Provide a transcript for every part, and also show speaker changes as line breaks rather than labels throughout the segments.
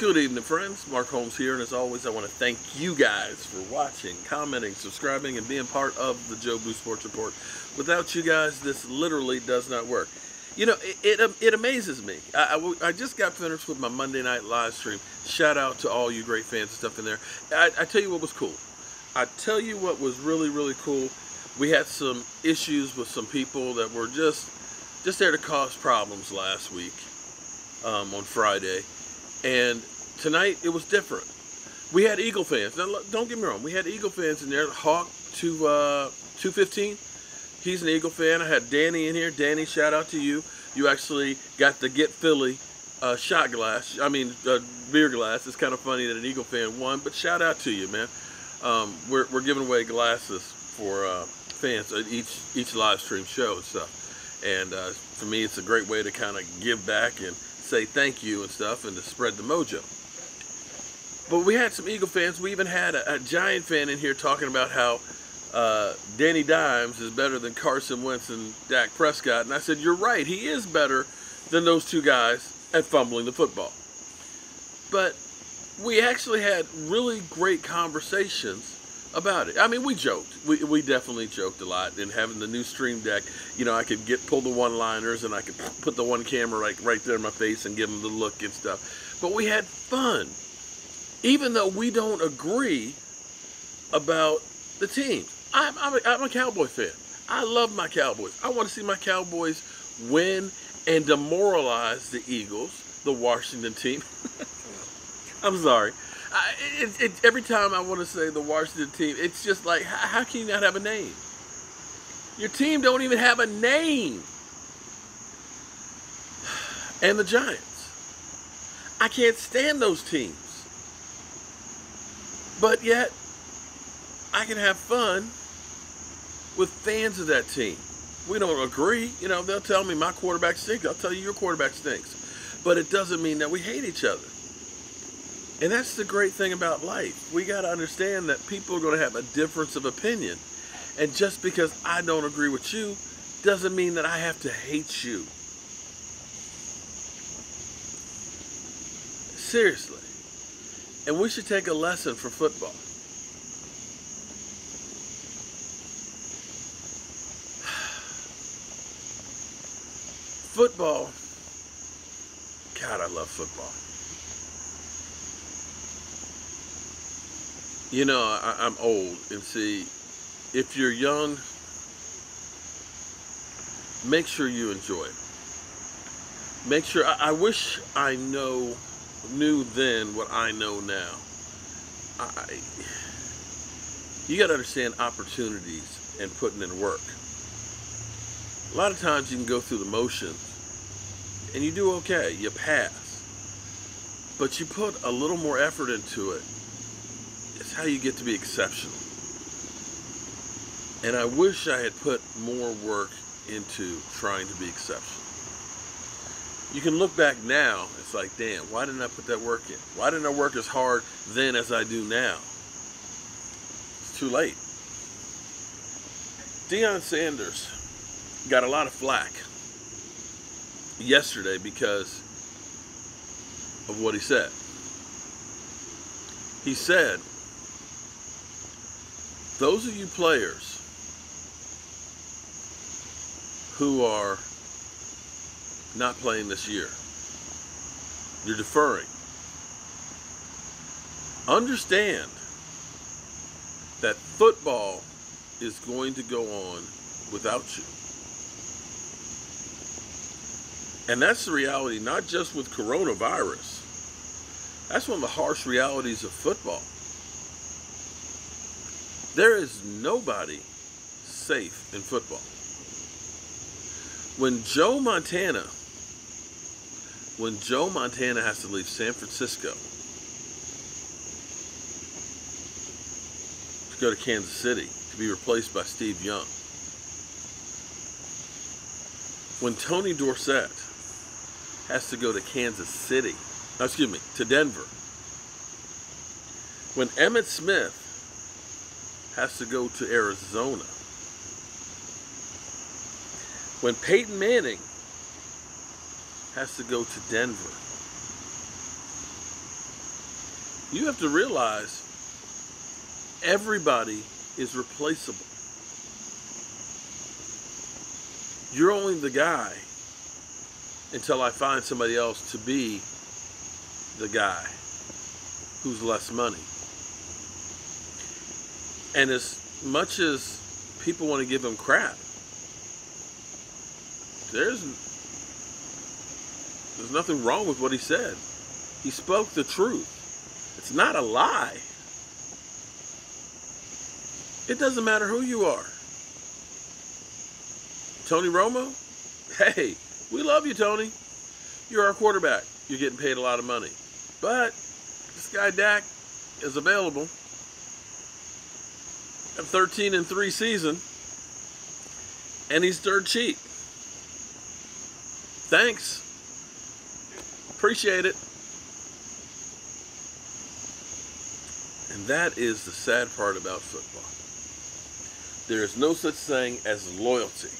Good evening, friends. Mark Holmes here, and as always, I want to thank you guys for watching, commenting, subscribing, and being part of the Joe Boo Sports Report. Without you guys, this literally does not work. You know, it amazes me. I just got finished with my Monday night live stream. Shout out to all you great fans and stuff in there. I tell you what was cool. I tell you what was really, really cool. We had some issues with some people that were just there to cause problems last week on Friday. And tonight it was different. We had Eagle fans. Now, don't get me wrong. We had Eagle fans in there. Hawk 215. He's an Eagle fan. I had Danny in here. Danny, shout out to you. You actually got the Get Philly shot glass. I mean, beer glass. It's kind of funny that an Eagle fan won, but shout out to you, man. We're giving away glasses for fans at each live stream show and stuff. And for me, it's a great way to kind of give back and say thank you and stuff and to spread the mojo. But we had some Eagle fans. We even had a Giant fan in here talking about how Danny Dimes is better than Carson Wentz and Dak Prescott. And I said, you're right. He is better than those two guys at fumbling the football. But we actually had really great conversations about it. I mean, we joked. We definitely joked a lot. And having the new Stream Deck, you know, I could pull the one-liners and I could put the one camera right there in my face and give them the look and stuff. But we had fun, even though we don't agree about the team. I'm a Cowboy fan. I love my Cowboys. I want to see my Cowboys win and demoralize the Eagles, the Washington team. I'm sorry. Every time I want to say the Washington team, it's just like, how can you not have a name? Your team don't even have a name. And the Giants. I can't stand those teams. But yet, I can have fun with fans of that team. We don't agree. You know, they'll tell me my quarterback stinks. I'll tell you your quarterback stinks. But it doesn't mean that we hate each other. And that's the great thing about life. We got to understand that people are going to have a difference of opinion. And just because I don't agree with you doesn't mean that I have to hate you. Seriously. And we should take a lesson from football. Football. God, I love football. You know, I'm old, and see, if you're young, make sure you enjoy it. Make sure, I wish I knew then what I know now. You got to understand opportunities and putting in work. A lot of times you can go through the motions, and you do okay, you pass. But you put a little more effort into it. It's how you get to be exceptional. And I wish I had put more work into trying to be exceptional. You can look back now, it's like, damn, why didn't I put that work in? Why didn't I work as hard then as I do now? It's too late. Deion Sanders got a lot of flack yesterday because of what he said. He said, those of you players who are not playing this year, you're deferring. Understand that football is going to go on without you. And that's the reality, not just with coronavirus. That's one of the harsh realities of football. There is nobody safe in football. When Joe Montana has to leave San Francisco to go to Kansas City to be replaced by Steve Young. When Tony Dorsett has to go to Kansas City, to Denver. When Emmitt Smith has to go to Arizona. When Peyton Manning has to go to Denver. You have to realize everybody is replaceable. You're only the guy until I find somebody else to be the guy who's less money. And as much as people want to give him crap, there's nothing wrong with what he said. He spoke the truth. It's not a lie. It doesn't matter who you are. Tony Romo? Hey, we love you, Tony. You're our quarterback. You're getting paid a lot of money. But this guy Dak is available. A 13-3 season. And he's dirt cheap. Thanks. Appreciate it. And that is the sad part about football. There is no such thing as loyalty.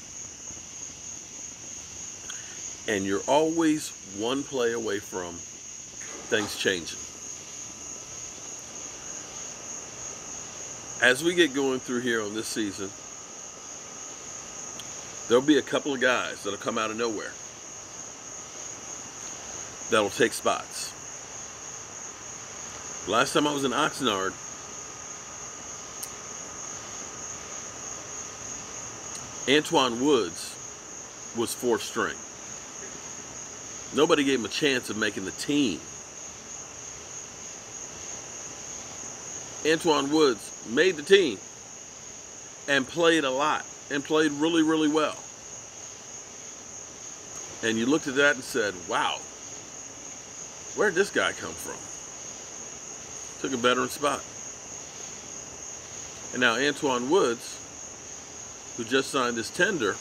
And you're always one play away from things changing. As we get going through here on this season, there'll be a couple of guys that'll come out of nowhere that'll take spots. Last time I was in Oxnard, Antoine Woods was fourth string. Nobody gave him a chance of making the team. Antoine Woods made the team and played a lot and played really, really well. And you looked at that and said, wow, where'd this guy come from? Took a veteran spot. And now Antoine Woods, who just signed his tender,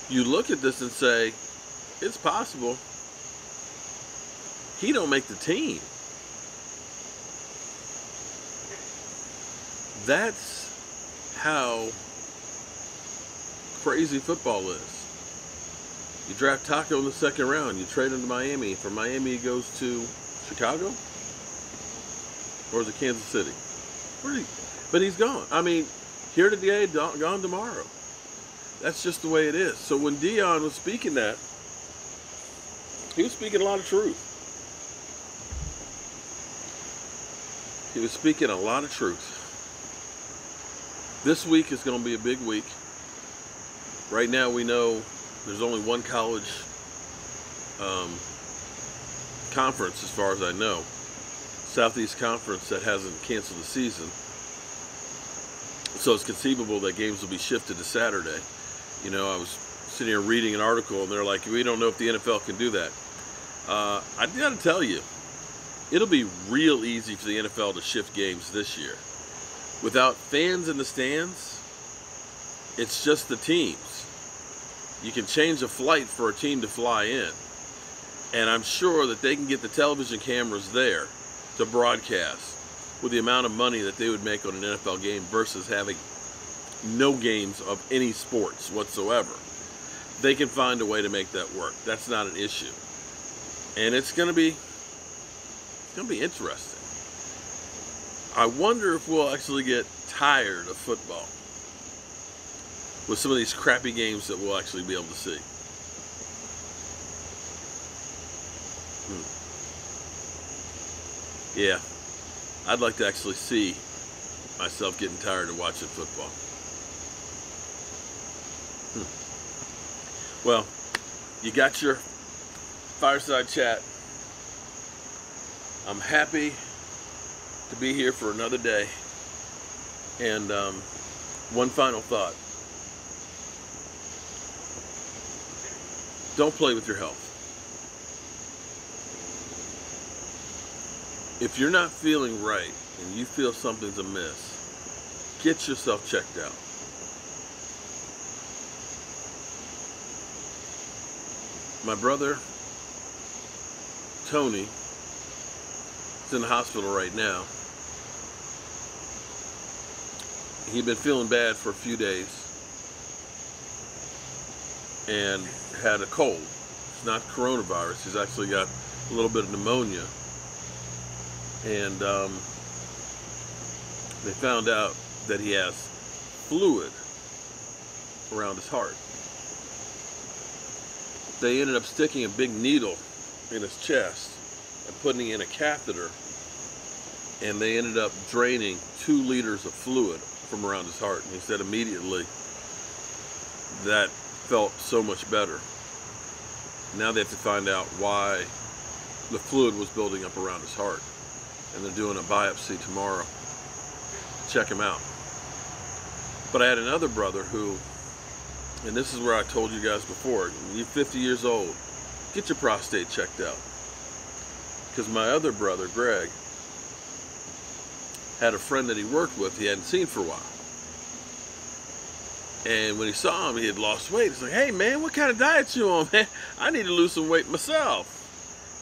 you look at this and say, it's possible he don't make the team. That's how crazy football is. You draft Taco in the second round. You trade him to Miami. From Miami, he goes to Chicago? Or is it Kansas City? But he's gone. I mean, here today, gone tomorrow. That's just the way it is. So when Deion was speaking that, he was speaking a lot of truth. He was speaking a lot of truth. This week is going to be a big week. Right now we know there's only one college conference, as far as I know, Southeast Conference, that hasn't canceled the season. So it's conceivable that games will be shifted to Saturday. You know, I was sitting here reading an article, and they're like, we don't know if the NFL can do that. I got to tell you, it'll be real easy for the NFL to shift games this year. Without fans in the stands, it's just the teams. You can change a flight for a team to fly in. And I'm sure that they can get the television cameras there to broadcast with the amount of money that they would make on an NFL game versus having no games of any sports whatsoever. They can find a way to make that work. That's not an issue. And it's going to be interesting. I wonder if we'll actually get tired of football with some of these crappy games that we'll actually be able to see. Yeah, I'd like to actually see myself getting tired of watching football. Well, you got your fireside chat. I'm happy to be here for another day. And one final thought. Don't play with your health. If you're not feeling right and you feel something's amiss, get yourself checked out. My brother, Tony, is in the hospital right now. He'd been feeling bad for a few days and had a cold. It's not coronavirus. He's actually got a little bit of pneumonia. And they found out that he has fluid around his heart. They ended up sticking a big needle in his chest and putting in a catheter, and they ended up draining 2 liters of fluid from around his heart. And he said immediately that felt so much better. Now they have to find out why the fluid was building up around his heart, and they're doing a biopsy tomorrow. Check him out. But I had another brother who, and this is where I told you guys before, when you're 50 years old, get your prostate checked out. Because my other brother, Greg, had a friend that he worked with he hadn't seen for a while. And when he saw him, he had lost weight. He's like, hey man, what kind of diet you on, man? I need to lose some weight myself.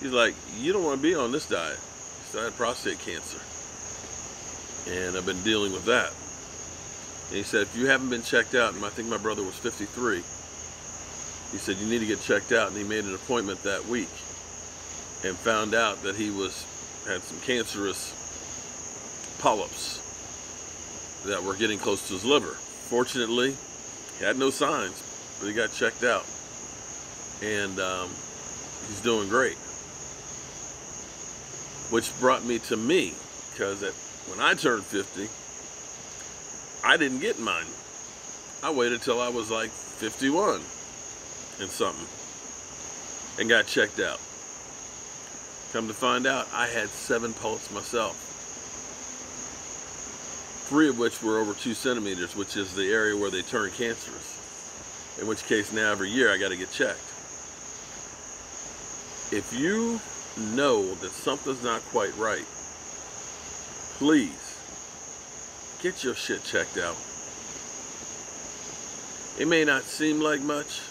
He's like, you don't want to be on this diet. He said, I had prostate cancer, and I've been dealing with that. And he said, if you haven't been checked out, and I think my brother was 53, he said, you need to get checked out. And he made an appointment that week and found out that he had some cancerous polyps that were getting close to his liver. Fortunately, he had no signs, but he got checked out, and he's doing great. Which brought me to me, because when I turned 50, I didn't get mine. I waited till I was like 51 and something and got checked out. Come to find out, I had 7 polyps myself. 3 of which were over 2 centimeters, which is the area where they turn cancerous. In which case now every year I got to get checked. If you know that something's not quite right, please get your shit checked out. It may not seem like much.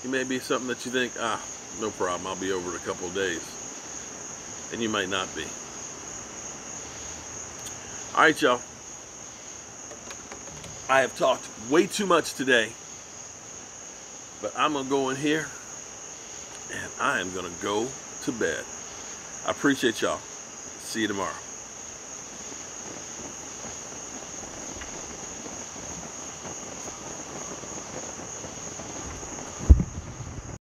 It may be something that you think, no problem, I'll be over in a couple of days. And you might not be. All right, y'all. I have talked way too much today, but I'm going to go in here and I am going to go to bed. I appreciate y'all. See you tomorrow.